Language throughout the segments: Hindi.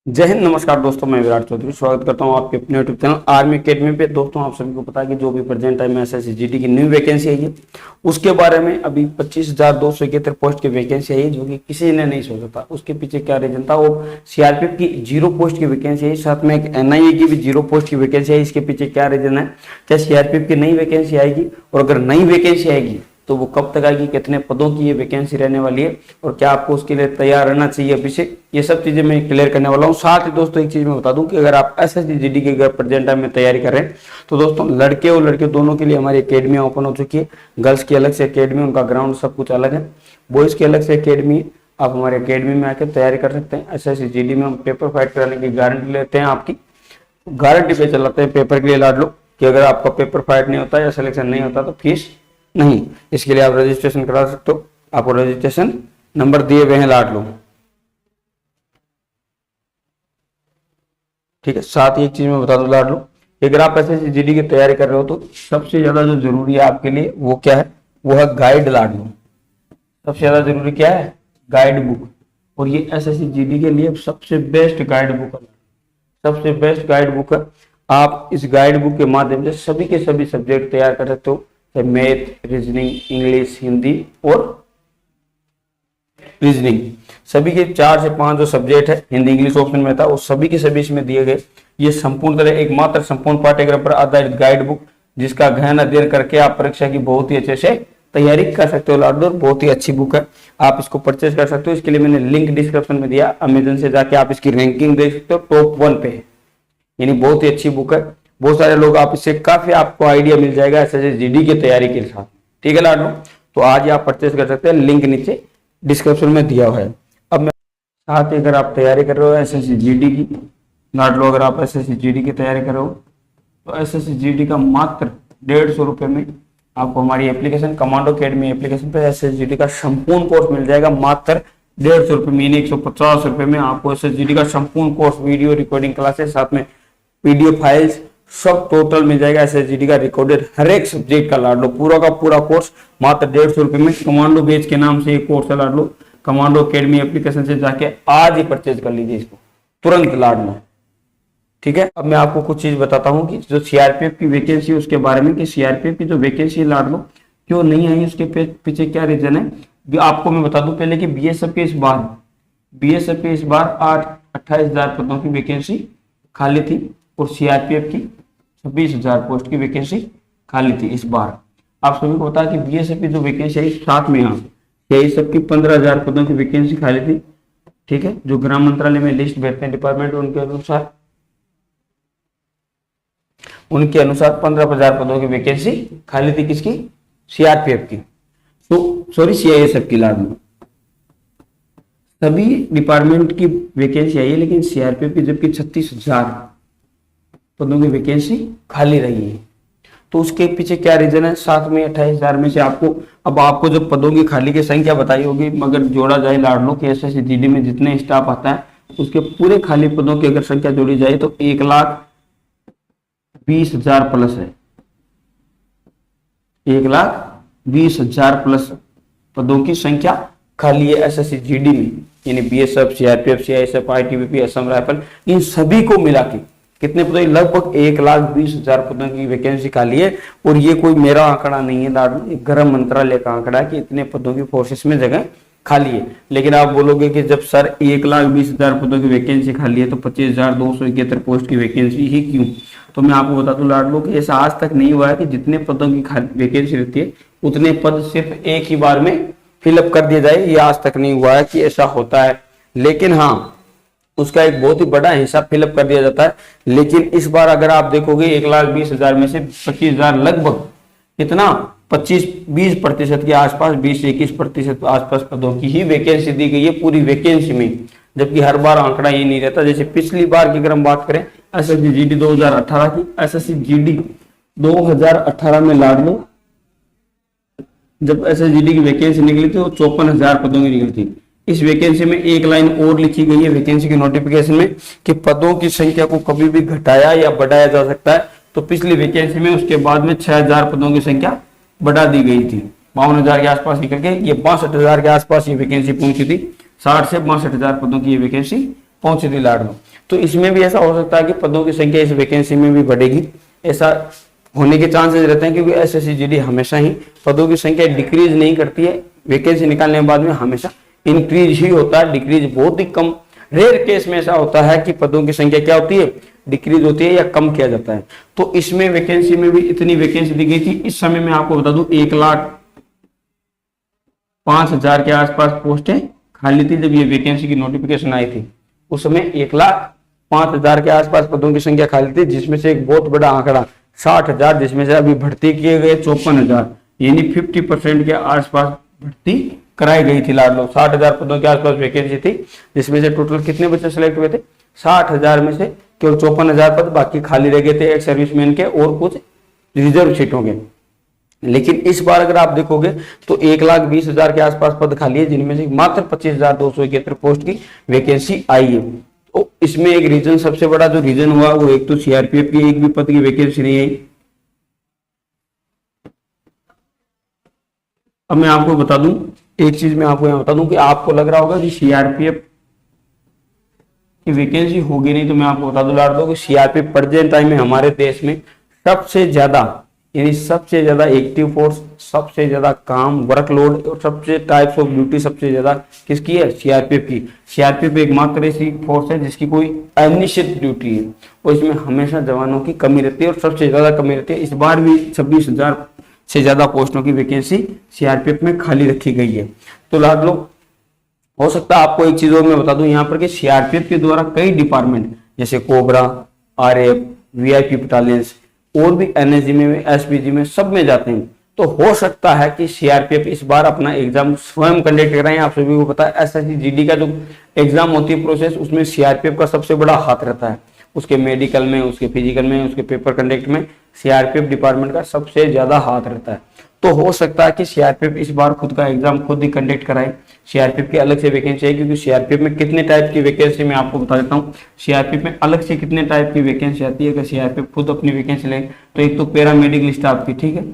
जय हिंद। नमस्कार दोस्तों, मैं विराट चौधरी स्वागत करता हूं आपके अपने यूट्यूब चैनल आर्मी अकेडमी पे। दोस्तों, आप सभी को पता है कि जो भी प्रेजेंट टाइम में एसएससी जीडी की न्यू वैकेंसी आई है उसके बारे में अभी 25,271 पोस्ट की वैकेंसी आई है, जो कि किसी ने नहीं सोचा था। उसके पीछे क्या रीजन था? वो सीआरपीएफ की 0 पोस्ट की वैकेंसी आई, साथ में एक एनआईए की भी 0 पोस्ट की वैकेंसी आई। इसके पीछे क्या रीजन है? क्या सीआरपीएफ की नई वैकेंसी आएगी? और अगर नई वैकेंसी आएगी तो वो कब तक आएगी, कितने पदों की ये वैकेंसी रहने वाली है और क्या आपको उसके लिए तैयार रहना चाहिए अभी से, ये सब चीजें मैं क्लियर करने वाला हूँ। साथ ही दोस्तों एक चीज मैं बता दूं कि अगर आप एसएससी जीडी की अगर प्रेजेंट टाइम में तैयारी कर रहे हैं तो दोस्तों लड़के और लड़के दोनों के लिए हमारी अकेडमी ओपन हो चुकी है। गर्ल्स की अलग से अकेडमी, उनका ग्राउंड सब कुछ अलग है। बॉयज की अलग से अकेडमी, आप हमारे अकेडमी में आकर तैयारी कर सकते हैं। एसएससी जीडी में हम पेपर फाइट कराने की गारंटी लेते हैं, आपकी गारंटी पे चलाते हैं पेपर के लिए लाड लो कि अगर आपका पेपर फाइट नहीं होता या सिलेक्शन नहीं होता तो फीस नहीं। इसके लिए आप रजिस्ट्रेशन करा सकते हो, आपको रजिस्ट्रेशन नंबर दिए हुए हैं लाड लो, ठीक है। साथ ही एक चीज मैं बता दूं लाड लो, अगर आप एसएससी जीडी की तैयारी कर रहे हो तो सबसे ज्यादा जो जरूरी है आपके लिए वो क्या है? वो है गाइड लाड लो। सबसे ज्यादा जरूरी क्या है? Guide book. और ये एसएससी जीडी के लिए सबसे बेस्ट गाइड बुक है, सबसे बेस्ट गाइड बुक है। आप इस गाइड बुक के माध्यम से सभी के सभी सब्जेक्ट तैयार कर सकते हो, मैथ, रीजनिंग, इंग्लिश, हिंदी और रीजनिंग। सभी के 4 से 5 जो सब्जेक्ट है, हिंदी इंग्लिश ऑप्शन में था, वो सभी के सभी इसमें दिए गए। ये संपूर्ण तरह एकमात्र संपूर्ण पाठ्यक्रम पर आधारित गाइड बुक, जिसका गहन अध्ययन करके आप परीक्षा की बहुत ही अच्छे से तैयारी कर सकते हो लाडोर। बहुत ही अच्छी बुक है, आप इसको परचेज कर सकते हो। इसके लिए मैंने लिंक डिस्क्रिप्शन में दिया, अमेजन से जाके आप इसकी रैंकिंग देख सकते हो, टॉप 1 पे, यानी बहुत ही अच्छी बुक है। बहुत सारे लोग, आप इससे काफी आपको आइडिया मिल जाएगा एसएससी जीडी की तैयारी के साथ, ठीक है लाडो। तो आज ही आप परचेज कर सकते हैं, लिंक नीचे डिस्क्रिप्शन में दिया हुआ है। अब मैं साथ ही अगर आप तैयारी कर रहे हो एसएससी जीडी की लाडो, अगर आप एसएससी जीडी की तैयारी कर रहे हो तो एसएससी जीडी का मात्र 150 रुपए में आपको हमारी एप्लीकेशन कमांडो अकेडमी एप्लीकेशन पे एसएससी जीडी का संपूर्ण कोर्स मिल जाएगा। मात्र 150 रुपए में, 150 रुपए में आपको एसएससी जीडी का संपूर्ण कोर्स, वीडियो रिकॉर्डिंग क्लासेस, साथ में पीडीएफ फाइल्स सब टोटल मिल जाएगा। एसएसजी का रिकॉर्डेड हर एक सब्जेक्ट का लाड लो, पूरा का पूरा कोर्स मात्र 150 रुपए में। कमांडो बैच के नाम से ये कोर्स है लाड लो। कमांडो अकेडमी एप्लीकेशन से जाके आज ही परचेज कर लीजिए इसको, तुरंत लाड लो, ठीक है। अब मैं आपको कुछ चीज बताता हूँ कि जो सीआरपीएफ की वैकेंसी है उसके बारे में, कि सीआरपीएफ की जो वैकेंसी लाड लो क्यों नहीं आई, उसके पीछे क्या रीजन है आपको मैं बता दूं पहले कि बीएसएफ के इस बार 28,000 पदों की वैकेंसी खाली थी और सीआरपीएफ की 26,000 पोस्ट की वैकेंसी खाली थी इस बार। आप सभी को पता है कि बीएसएफ की जो वैकेंसी है साथ में यहाँ सीआईएसएफ की 15,000 पदों की वैकेंसी खाली थी, ठीक है। जो गृह मंत्रालय में लिस्ट भेजते हैं डिपार्टमेंट, उनके अनुसार 15,000 पदों की वैकेंसी खाली थी। किसकी? सीआरपीएफ की, तो सॉरी सीआईएसएफ की लाड में। सभी डिपार्टमेंट की वैकेंसी आई है, लेकिन सीआरपीएफ की जबकि 36,000 पदों की वैकेंसी खाली रही है। तो उसके पीछे क्या रीजन है? साथ में 28,000 में से आपको जो पदों की खाली की संख्या बताई होगी, मगर जोड़ा जाए लाडलो के एसएससी जीडी में जितने स्टाफ आता है उसके पूरे खाली पदों की अगर संख्या जोड़ी जाए तो 1,20,000 प्लस है। 1,20,000 प्लस पदों की संख्या खाली है एसएससी जीडी में, यानी BSF, CRPF, CISF, ITBP, Assam rifle, इन सभी को मिला के कितने पदों? लगभग 1,20,000 पदों की वैकेंसी खाली है। और ये कोई मेरा आंकड़ा नहीं है लाडो, गृह मंत्रालय का आंकड़ा है कि इतने पदों की फोर्सेस में जगह खाली है। लेकिन आप बोलोगे कि जब सर 1,20,000 पदों की वैकेंसी खाली है तो 25,271 पोस्ट की वैकेंसी ही क्यों? तो मैं आपको बता दूं लाडलो कि ऐसा आज तक नहीं हुआ है कि जितने पदों की वैकेंसी रहती है उतने पद सिर्फ एक ही बार में फिलअप कर दिया जाए, ये आज तक नहीं हुआ है कि ऐसा होता है। लेकिन हाँ, उसका एक बहुत ही बड़ा हिस्सा फिलअप कर दिया जाता है। लेकिन इस बार अगर आप देखोगे 1,20,000 में से 25,000 लगभग कितना 25-20% के आसपास, 20 से 21% आसपास पदों की ही वैकेंसी दी गई है पूरी वैकेंसी में। जबकि हर बार आंकड़ा ये नहीं रहता। जैसे पिछली बार की अगर हम बात करें एसएससी जीडी 2018 की, एसएससी जीडी 2018 में लाड लो जब एसएससी जीडी की वैकेंसी निकली थी वो 54,000 पदों की निकली थी। इस वैकेंसी में एक लाइन और लिखी गई है वैकेंसी के नोटिफिकेशन में कि पदों की संख्या को कभी भी घटाया या बढ़ाया जा सकता है। तो पिछली वैकेंसी में उसके बाद में 6,000 पदों की संख्या बढ़ा दी गई थी, 52,000 के आसपास निकल के ये 62,000 के आसपास ये वैकेंसी पहुंची थी। 60 से 62,000 पदों की ये वैकेंसी पहुंची थी लाड में। तो इसमें भी ऐसा हो सकता है कि पदों की संख्या इस वैकेंसी में भी बढ़ेगी, ऐसा होने के चांसेस रहते हैं, क्योंकि एसएससी हमेशा ही पदों की संख्या डिक्रीज नहीं करती है, वैकेंसी निकालने के बाद में हमेशा इंक्रीज ही होता है, डिक्रीज बहुत ही कम, रेयर केस में ऐसा होता है कि पदों की संख्या क्या होती है, डिक्रीज होती है या कम किया जाता है। तो इसमें वैकेंसी में भी इतनी वैकेंसी दी गई थी। इस समय मैं आपको बता दूं 1,05,000 के आसपास पोस्टें खाली थी जब ये वैकेंसी की नोटिफिकेशन आई थी। उस समय 1,05,000 के आसपास पदों की संख्या खाली थी, जिसमें से एक बहुत बड़ा आंकड़ा 60,000, जिसमें से अभी भर्ती किए गए 54,000, यानी 50% के आसपास भर्ती कराई गई थी लाडलो। 60,000 पदों के आसपास वैकेंसी थी, जिसमें से टोटल कितने बच्चे सेलेक्ट हुए थे, 60,000 में से केवल 54,000 पद बाकी खाली रह गए थे, एक सर्विसमैन के और कुछ रिजर्व सीटों के। लेकिन इस बार अगर आप देखोगे तो 1,20,000 के आसपास पद खाली है, जिनमें से मात्र 25,271 पोस्ट की वैकेंसी आई है। तो इसमें एक रीजन, सबसे बड़ा जो रीजन हुआ वो एक तो सीआरपीएफ की एक भी पद की वैकेंसी नहीं आई। अब मैं आपको बता दूं एक चीज, मैं आपको यहाँ बता दूं कि आपको लग रहा होगा कि सीआरपीएफ की वैकेंसी होगी नहीं, तो मैं आपको बता दूं लाडलो कि सीआरपीएफ प्रेजेंट टाइम में हमारे देश में सबसे ज्यादा, यानी सबसे ज्यादा एक्टिव फोर्स, सबसे ज्यादा काम वर्कलोड और सबसे टाइप्स ऑफ ड्यूटी सबसे ज्यादा किसकी है, सीआरपीएफ की। सीआरपीएफ एकमात्र ऐसी फोर्स है जिसकी कोई अनिश्चित ड्यूटी है और इसमें हमेशा जवानों की कमी रहती है और सबसे ज्यादा कमी रहती है। इस बार भी 26,000 से ज्यादा पोस्टों की वैकेंसी सीआरपीएफ में खाली रखी गई है। तो लाडलो हो सकता है आपको एक चीज और मैं बता दूं यहाँ पर कि सीआरपीएफ के द्वारा कई डिपार्टमेंट जैसे कोबरा, आरएफ, वीआईपी बटालियंस और भी एनएसजी में, एसपीजी में, सब में जाते हैं। तो हो सकता है कि सीआरपीएफ इस बार अपना एग्जाम स्वयं कंडक्ट कराएं। आप सभी को पता है एसएससी जीडी का जो एग्जाम होती है प्रोसेस, उसमें सीआरपीएफ का सबसे बड़ा हाथ रहता है। उसके मेडिकल में, उसके फिजिकल में, उसके पेपर कंडक्ट में सीआरपीएफ डिपार्टमेंट का सबसे ज्यादा हाथ रहता है। तो हो सकता है कि सीआरपीएफ इस बार खुद का एग्जाम खुद ही कंडक्ट कराए। सीआरपीएफ की अलग से वैकेंसी है, क्योंकि सीआरपीएफ में कितने टाइप की वैकेंसी मैं आपको बता देता हूँ। सीआरपीएफ में अलग से कितने टाइप की वैकेंसी आती है अगर सीआरपीएफ खुद अपनी वैकेंसी ले, तो एक तो पैरामेडिकल स्टाफ की, ठीक है,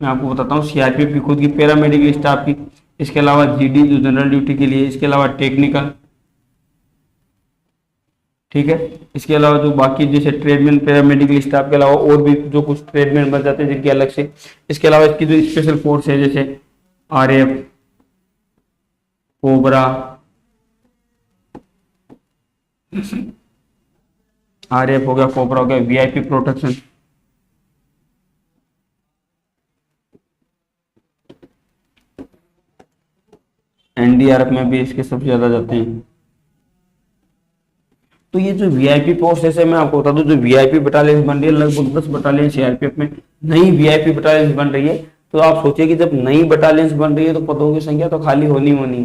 मैं आपको बताता हूँ सीआरपीएफ की खुद की पैरामेडिकल स्टाफ की, इसके अलावा जीडी जो जनरल ड्यूटी के लिए, इसके अलावा टेक्निकल, ठीक है, इसके अलावा जो बाकी जैसे ट्रेडमैन, पैरामेडिकल स्टाफ के अलावा और भी जो कुछ ट्रेडमैन बन जाते हैं जिनकी अलग से, इसके अलावा इसकी जो स्पेशल फोर्स है जैसे आरएफ, कोबरा, आरएफ हो गया, कोबरा हो गया, वीआईपी प्रोटेक्शन, एनडीआरएफ में भी इसके सबसे ज्यादा जाते हैं। तो ये जो वीआईपी पोस्ट है, मैं आपको बता दूं जो वीआईपी बटालियन बन रही है, लगभग 10 बटालियन सीआरपीएफ में नई वीआईपी बटालियन बन रही है। तो आप सोचिए कि जब नई बटालियन बन रही है तो पदों की संख्या तो खाली होनी है,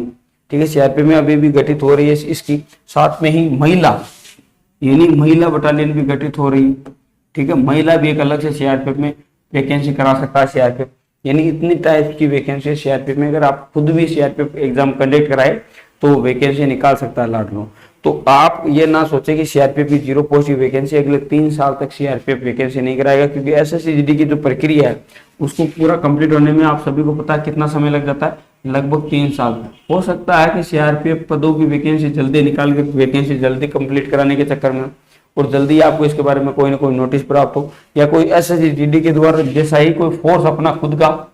ठीक है। सीआरपीएफ में अभी भी गठित हो रही है इसकी, साथ में ही महिला, यानी महिला बटालियन भी गठित हो रही है, ठीक है। महिला भी एक अलग से सीआरपीएफ में वैकेंसी करा सकता है सीआरपीएफ, यानी इतनी टाइप की वैकेंसी सीआरपीएफ में। अगर आप खुद भी सीआरपीएफ एग्जाम कंडक्ट कराए तो वैकेंसी निकाल सकता है लाडलो। तो आप ये ना सोचे कि सीआरपीएफ की 0 पोस्ट की वैकेंसी अगले 3 साल तक सीआरपीएफ वैकेंसी नहीं कराएगा, क्योंकि एसएससी जीडी की जो प्रक्रिया है उसको पूरा कंप्लीट होने में आप सभी को पता है कितना समय लग जाता है, लगभग 3 साल। हो सकता है कि सीआरपीएफ पदों की वैकेंसी जल्दी निकाल के वैकेंसी जल्दी कंप्लीट कराने के चक्कर में और जल्दी आपको इसके बारे में कोई ना कोई नोटिस प्राप्त हो, या कोई एसएससी जीडी के द्वारा जैसा ही कोई फोर्स अपना खुद का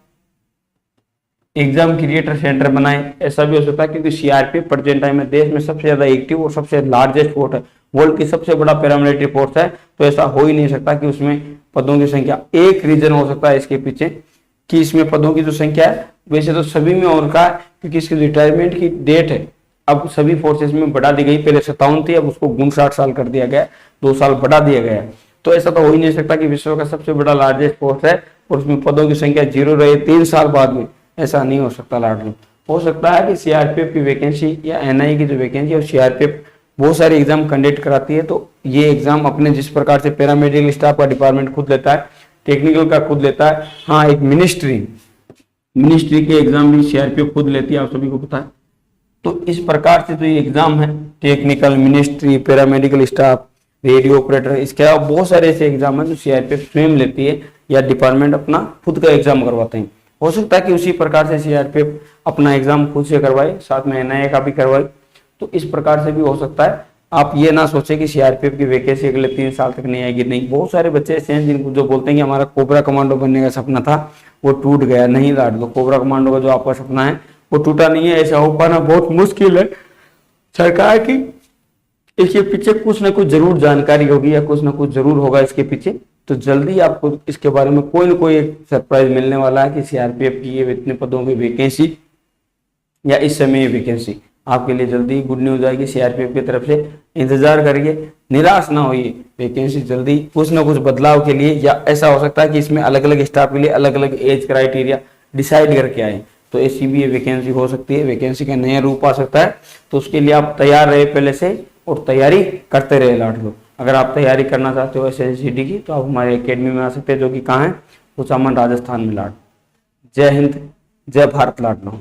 एग्जाम क्रिएटर सेंटर बनाए, ऐसा भी हो सकता है। क्योंकि सीआरपीएफ प्रेजेंट टाइम में देश में सबसे ज्यादा एक्टिव और सबसे लार्जेस्ट फोर्स है, वर्ल्ड की सबसे बड़ा पैरामिलिट्री फोर्स है। तो ऐसा हो ही नहीं सकता कि उसमें पदों की संख्या, एक रीजन हो सकता है इसके पीछे कि इसमें पदों की जो संख्या है वैसे तो सभी में और का, क्योंकि इसकी रिटायरमेंट की डेट है अब सभी फोर्सेस में बढ़ा दी गई, पहले 57 थी, अब उसको 59 साल कर दिया गया, 2 साल बढ़ा दिया गया। तो ऐसा तो हो ही नहीं सकता कि विश्व का सबसे बड़ा लार्जेस्ट फोर्स है और उसमें पदों की संख्या 0 रहे 3 साल बाद में, ऐसा नहीं हो सकता लाडलो। हो सकता है कि सीआरपीएफ की वैकेंसी या एनआई की जो वैकेंसी है, और सीआरपीएफ बहुत सारे एग्जाम कंडक्ट कराती है। तो ये एग्जाम अपने जिस प्रकार से पैरामेडिकल स्टाफ का डिपार्टमेंट खुद लेता है, टेक्निकल का खुद लेता है, हाँ एक मिनिस्ट्री के एग्जाम भी सीआरपीएफ खुद लेती है, आप सभी को पता है। तो इस प्रकार से जो ये एग्जाम है, technical, ministry, paramedical staff, radio operator, इसके अलावा बहुत सारे ऐसे एग्जाम है जो सीआरपीएफ स्वयं लेती है या डिपार्टमेंट अपना खुद का एग्जाम करवाते हैं। हो सकता है कि उसी प्रकार से सीआरपीएफ अपना एग्जाम खुद से करवाए, साथ में एनआईए का भी करवाए। तो इस प्रकार से भी हो सकता है। आप ये ना सोचे कि सीआरपीएफ की वैकेंसी अगले 3 साल तक नहीं आएगी, नहीं। बहुत सारे बच्चे ऐसे हैं जिनको जो बोलते हैं कि हमारा कोबरा कमांडो बनने का सपना था, वो टूट गया। नहीं लाडलो, कोबरा कमांडो का जो आपका सपना है वो टूटा नहीं है। ऐसा हो पाना बहुत मुश्किल है। सरकार की इसके पीछे कुछ ना कुछ जरूर जानकारी होगी या कुछ ना कुछ जरूर होगा इसके पीछे। तो जल्दी आपको इसके बारे में कोई ना कोई एक सरप्राइज मिलने वाला है कि सीआरपीएफ की ये इतने पदों की वैकेंसी या इस समय ये वैकेंसी आपके लिए जल्दी गुड न्यूज आएगी सीआरपीएफ की तरफ से। इंतजार करिए, निराश ना होइए। वैकेंसी जल्दी कुछ ना कुछ बदलाव के लिए, या ऐसा हो सकता है कि इसमें अलग अलग स्टाफ के लिए अलग अलग एज क्राइटेरिया डिसाइड करके आए, तो ऐसी भी ये वैकेंसी हो सकती है। वैकेंसी का नया रूप आ सकता है, तो उसके लिए आप तैयार रहे पहले से और तैयारी करते रहे लाडलो। अगर आप तैयारी करना चाहते हो SSGD की, तो आप हमारे एकेडमी में आ सकते हैं, जो कि कहाँ है, कुचामन राजस्थान में लाड। जय हिंद, जय भारत लाडलो।